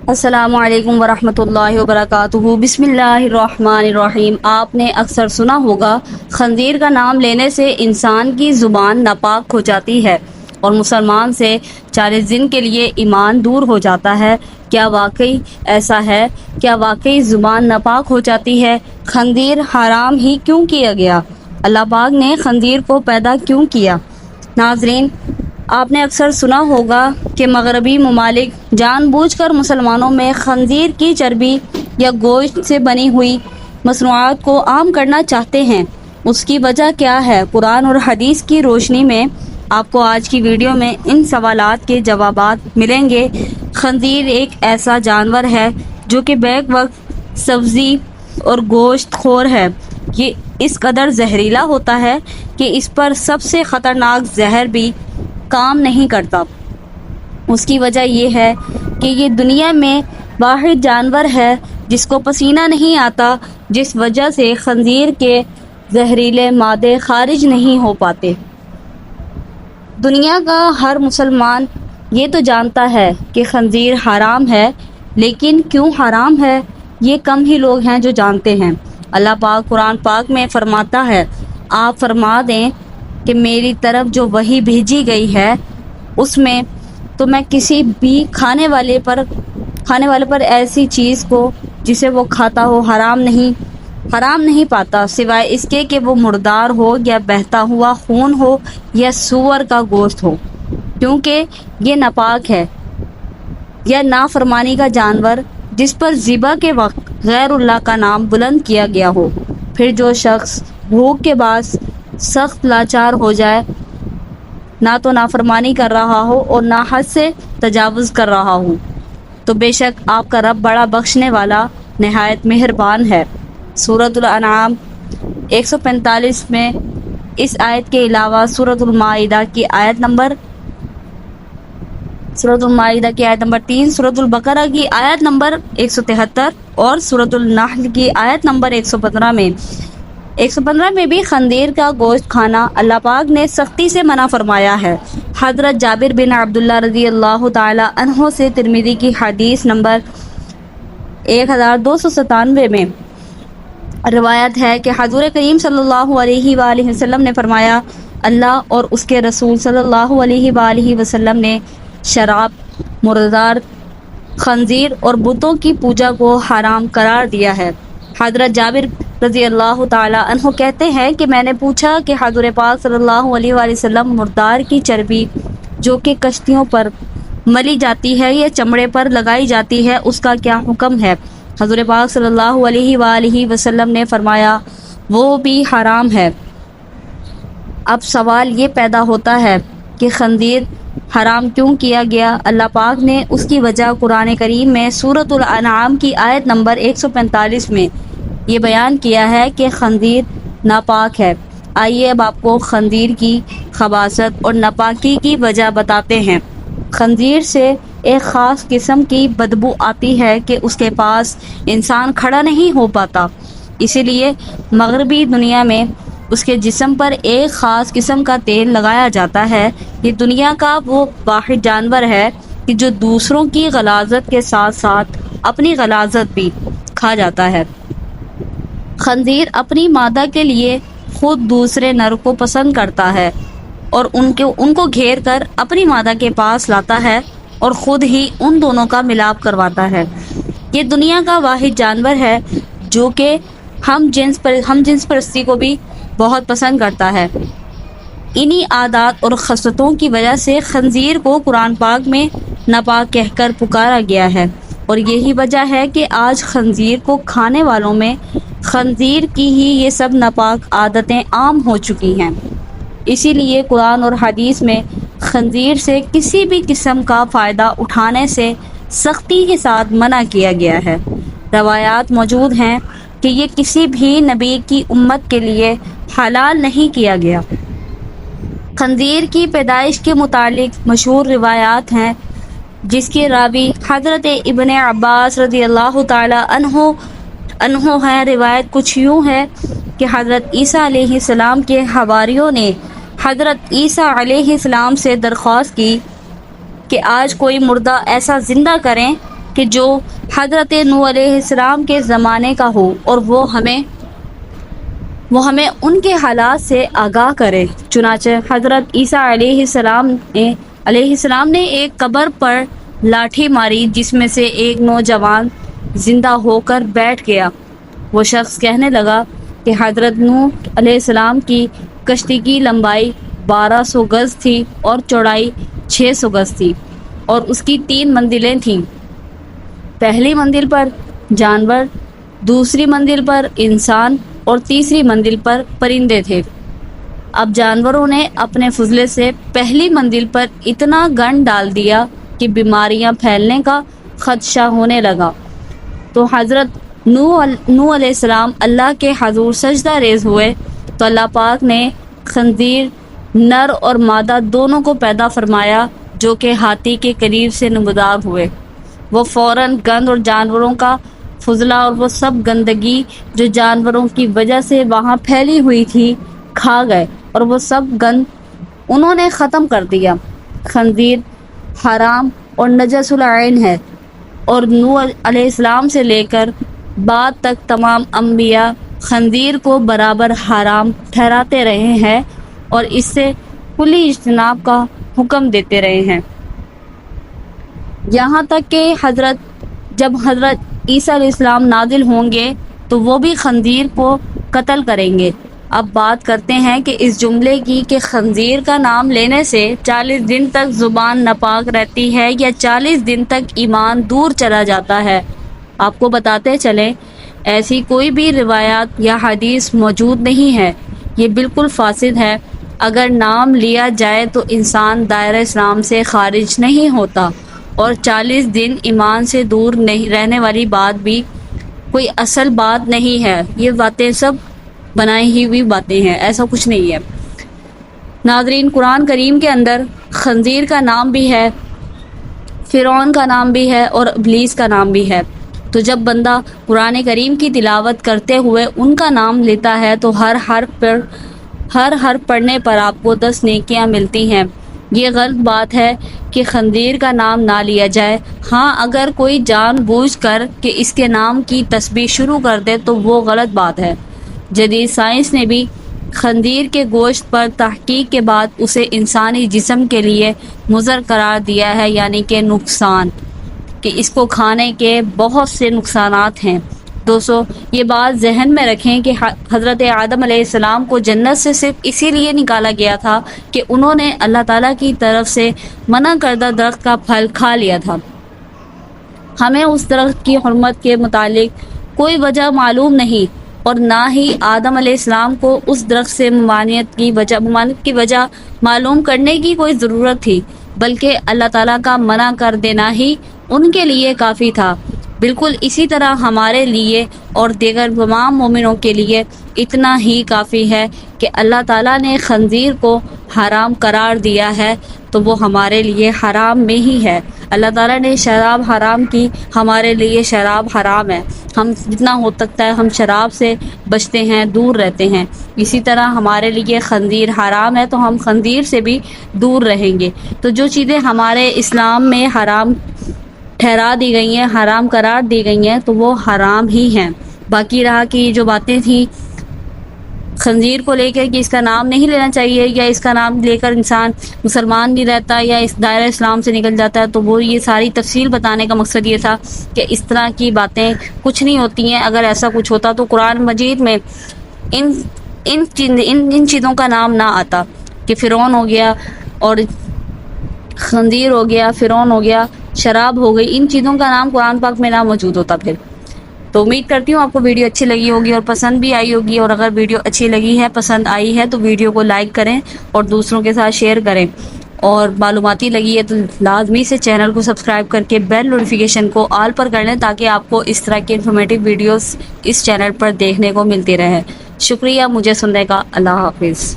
السلام علیکم ورحمۃ اللہ وبرکاتہ۔ بسم اللہ الرحمن الرحیم۔ آپ نے اکثر سنا ہوگا خنزیر کا نام لینے سے انسان کی زبان ناپاک ہو جاتی ہے اور مسلمان سے 40 دن کے لیے ایمان دور ہو جاتا ہے۔ کیا واقعی ایسا ہے؟ کیا واقعی زبان ناپاک ہو جاتی ہے؟ خنزیر حرام ہی کیوں کیا گیا؟ اللہ پاک نے خنزیر کو پیدا کیوں کیا؟ ناظرین، آپ نے اکثر سنا ہوگا کہ مغربی ممالک جان بوجھ کر مسلمانوں میں خنزیر کی چربی یا گوشت سے بنی ہوئی مصنوعات کو عام کرنا چاہتے ہیں۔ اس کی وجہ کیا ہے؟ قرآن اور حدیث کی روشنی میں آپ کو آج کی ویڈیو میں ان سوالات کے جوابات ملیں گے۔ خنزیر ایک ایسا جانور ہے جو کہ بیک وقت سبزی اور گوشت خور ہے۔ یہ اس قدر زہریلا ہوتا ہے کہ اس پر سب سے خطرناک زہر بھی کام نہیں کرتا۔ اس کی وجہ یہ ہے کہ یہ دنیا میں واحد جانور ہے جس کو پسینہ نہیں آتا، جس وجہ سے خنزیر کے زہریلے مادے خارج نہیں ہو پاتے۔ دنیا کا ہر مسلمان یہ تو جانتا ہے کہ خنزیر حرام ہے، لیکن کیوں حرام ہے یہ کم ہی لوگ ہیں جو جانتے ہیں۔ اللہ پاک قرآن پاک میں فرماتا ہے، آپ فرما دیں کہ میری طرف جو وحی بھیجی گئی ہے اس میں تو میں کسی بھی کھانے والے پر ایسی چیز کو جسے وہ کھاتا ہو حرام نہیں پاتا، سوائے اس کے کہ وہ مردار ہو یا بہتا ہوا خون ہو یا سور کا گوشت ہو، کیونکہ یہ ناپاک ہے یا نافرمانی کا جانور جس پر ذبح کے وقت غیر اللہ کا نام بلند کیا گیا ہو۔ پھر جو شخص بھوک کے باعث سخت لاچار ہو جائے، نہ تو نافرمانی کر رہا ہو اور نہ حد سے تجاوز کر رہا ہو، تو بے شک آپ کا رب بڑا بخشنے والا نہایت مہربان ہے۔ سورۃ الانعام 145 میں اس آیت کے علاوہ سورۃ المائدہ کی آیت نمبر 3، سورۃ البقرہ کی آیت نمبر 173 اور سورۃ النحل کی آیت نمبر 115 میں بھی خنزیر کا گوشت کھانا اللہ پاک نے سختی سے منع فرمایا ہے۔ حضرت جابر بن عبداللہ رضی اللہ تعالی عنہ سے ترمذی کی حدیث نمبر 1297 میں روایت ہے کہ حضور کریم صلی اللہ علیہ وآلہ وسلم نے فرمایا، اللہ اور اس کے رسول صلی اللہ علیہ وآلہ وسلم نے شراب، مردار خنزیر اور بتوں کی پوجا کو حرام قرار دیا ہے۔ حضرت جابر رضی اللہ تعالی عنہ کہتے ہیں کہ میں نے پوچھا کہ حضور پاک صلی اللہ علیہ وآلہ وسلم، مردار کی چربی جو کہ کشتیوں پر ملی جاتی ہے یا چمڑے پر لگائی جاتی ہے، اس کا کیا حکم ہے؟ حضور پاک صلی اللہ علیہ وآلہ وسلم نے فرمایا، وہ بھی حرام ہے۔ اب سوال یہ پیدا ہوتا ہے کہ خنزیر حرام کیوں کیا گیا؟ اللہ پاک نے اس کی وجہ قرآن کریم میں سورۃ الانعام کی آیت نمبر 145 میں یہ بیان کیا ہے کہ خنزیر ناپاک ہے۔ آئیے اب آپ کو خنزیر کی خباثت اور ناپاکی کی وجہ بتاتے ہیں۔ خنزیر سے ایک خاص قسم کی بدبو آتی ہے کہ اس کے پاس انسان کھڑا نہیں ہو پاتا، اسی لیے مغربی دنیا میں اس کے جسم پر ایک خاص قسم کا تیل لگایا جاتا ہے۔ یہ دنیا کا وہ واحد جانور ہے کہ جو دوسروں کی غلاظت کے ساتھ ساتھ اپنی غلاظت بھی کھا جاتا ہے۔ خنزیر اپنی مادہ کے لیے خود دوسرے نر کو پسند کرتا ہے اور ان کو گھیر کر اپنی مادہ کے پاس لاتا ہے اور خود ہی ان دونوں کا ملاپ کرواتا ہے۔ یہ دنیا کا واحد جانور ہے جو کہ ہم جنس پرستی کو بھی بہت پسند کرتا ہے۔ انہی عادات اور خصلتوں کی وجہ سے خنزیر کو قرآن پاک میں ناپاک کہہ کر پکارا گیا ہے، اور یہی وجہ ہے کہ آج خنزیر کو کھانے والوں میں خنزیر کی ہی یہ سب ناپاک عادتیں عام ہو چکی ہیں۔ اسی لیے قرآن اور حدیث میں خنزیر سے کسی بھی قسم کا فائدہ اٹھانے سے سختی کے ساتھ منع کیا گیا ہے۔ روایات موجود ہیں کہ یہ کسی بھی نبی کی امت کے لیے حلال نہیں کیا گیا۔ خنزیر کی پیدائش کے متعلق مشہور روایات ہیں جس کے راوی حضرت ابن عباس رضی اللہ تعالی عنہ ہیں۔ روایت کچھ یوں ہے کہ حضرت عیسیٰ علیہ السلام کے حواریوں نے حضرت عیسیٰ علیہ السلام سے درخواست کی کہ آج کوئی مردہ ایسا زندہ کریں کہ جو حضرت نوح علیہ السلام کے زمانے کا ہو اور وہ ہمیں ان کے حالات سے آگاہ کرے۔ چنانچہ حضرت عیسیٰ علیہ السلام نے ایک قبر پر لاٹھی ماری، جس میں سے ایک نوجوان زندہ ہو کر بیٹھ گیا۔ وہ شخص کہنے لگا کہ حضرت نوح علیہ السلام کی کشتی کی لمبائی 1200 گز تھی اور چوڑائی 600 گز تھی، اور اس کی 3 منزلیں تھیں۔ پہلی منزل پر جانور، دوسری منزل پر انسان اور تیسری منزل پر پرندے تھے۔ اب جانوروں نے اپنے فضلے سے پہلی منزل پر اتنا گند ڈال دیا کہ بیماریاں پھیلنے کا خدشہ ہونے لگا، تو حضرت نوح علیہ السلام اللہ کے حضور سجدہ ریز ہوئے، تو اللہ پاک نے خنزیر نر اور مادہ دونوں کو پیدا فرمایا، جو کہ ہاتھی کے قریب سے نمودار ہوئے۔ وہ فوراً گند اور جانوروں کا فضلہ اور وہ سب گندگی جو جانوروں کی وجہ سے وہاں پھیلی ہوئی تھی کھا گئے، اور وہ سب گند انہوں نے ختم کر دیا۔ خنزیر حرام اور نجس العین ہے، اور نوح علیہ السلام سے لے کر بعد تک تمام انبیاء خنزیر کو برابر حرام ٹھہراتے رہے ہیں اور اس سے کلی اجتناب کا حکم دیتے رہے ہیں، یہاں تک کہ جب حضرت عیسیٰ علیہ السلام نازل ہوں گے تو وہ بھی خنزیر کو قتل کریں گے۔ اب بات کرتے ہیں کہ اس جملے کی کہ خنزیر کا نام لینے سے 40 دن تک زبان ناپاک رہتی ہے یا 40 دن تک ایمان دور چلا جاتا ہے۔ آپ کو بتاتے چلیں، ایسی کوئی بھی روایات یا حدیث موجود نہیں ہے، یہ بالکل فاسد ہے۔ اگر نام لیا جائے تو انسان دائرہ اسلام سے خارج نہیں ہوتا، اور 40 دن ایمان سے دور نہیں رہنے والی بات بھی کوئی اصل بات نہیں ہے، یہ باتیں سب بنائی ہوئی باتیں ہیں، ایسا کچھ نہیں ہے۔ ناظرین، قرآن کریم کے اندر خنزیر کا نام بھی ہے، فرعون کا نام بھی ہے اور ابلیس کا نام بھی ہے۔ تو جب بندہ قرآن کریم کی تلاوت کرتے ہوئے ان کا نام لیتا ہے تو ہر حرف پڑھنے پر آپ کو 10 نیکیاں ملتی ہیں۔ یہ غلط بات ہے کہ خنزیر کا نام نہ لیا جائے۔ ہاں، اگر کوئی جان بوجھ کر کہ اس کے نام کی تسبیح شروع کر دے تو وہ غلط بات ہے۔ جدید سائنس نے بھی خنزیر کے گوشت پر تحقیق کے بعد اسے انسانی جسم کے لیے مضر قرار دیا ہے، یعنی کہ نقصان، کہ اس کو کھانے کے بہت سے نقصانات ہیں۔ دوستو، یہ بات ذہن میں رکھیں کہ حضرت آدم علیہ السلام کو جنت سے صرف اسی لیے نکالا گیا تھا کہ انہوں نے اللہ تعالیٰ کی طرف سے منع کردہ درخت کا پھل کھا لیا تھا۔ ہمیں اس درخت کی حرمت کے متعلق کوئی وجہ معلوم نہیں، اور نہ ہی آدم علیہ السلام کو اس درخت سے ممانعت کی وجہ معلوم کرنے کی کوئی ضرورت تھی، بلکہ اللہ تعالیٰ کا منع کر دینا ہی ان کے لیے کافی تھا۔ بالکل اسی طرح ہمارے لیے اور دیگر تمام مومنوں کے لیے اتنا ہی کافی ہے کہ اللہ تعالیٰ نے خنزیر کو حرام قرار دیا ہے تو وہ ہمارے لیے حرام میں ہی ہے۔ اللہ تعالیٰ نے شراب حرام کی، ہمارے لیے شراب حرام ہے۔ ہم جتنا ہو سکتا ہے ہم شراب سے بچتے ہیں، دور رہتے ہیں۔ اسی طرح ہمارے لیے خنزیر حرام ہے تو ہم خنزیر سے بھی دور رہیں گے۔ تو جو چیزیں ہمارے اسلام میں حرام ٹھہرا دی گئی ہیں، حرام قرار دی گئی ہیں، تو وہ حرام ہی ہیں۔ باقی رہا کہ جو باتیں تھیں خنزیر کو لے کر کہ اس کا نام نہیں لینا چاہیے، یا اس کا نام لے کر انسان مسلمان نہیں رہتا یا اس دائرہ اسلام سے نکل جاتا ہے، تو وہ یہ ساری تفصیل بتانے کا مقصد یہ تھا کہ اس طرح کی باتیں کچھ نہیں ہوتی ہیں۔ اگر ایسا کچھ ہوتا تو قرآن مجید میں ان چیزوں کا نام نہ آتا، کہ فرعون ہو گیا اور خنزیر ہو گیا، فرعون ہو گیا، شراب ہو گئی، ان چیزوں کا نام قرآن پاک میں نہ موجود ہوتا پھر۔ تو امید کرتی ہوں آپ کو ویڈیو اچھی لگی ہوگی اور پسند بھی آئی ہوگی، اور اگر ویڈیو اچھی لگی ہے، پسند آئی ہے، تو ویڈیو کو لائک کریں اور دوسروں کے ساتھ شیئر کریں، اور معلوماتی لگی ہے تو لازمی سے چینل کو سبسکرائب کر کے بیل نوٹیفیکیشن کو آل پر کر لیں تاکہ آپ کو اس طرح کے انفارمیٹیو ویڈیوز اس چینل پر دیکھنے کو ملتی رہے۔ شکریہ مجھے سننے کا۔ اللہ حافظ۔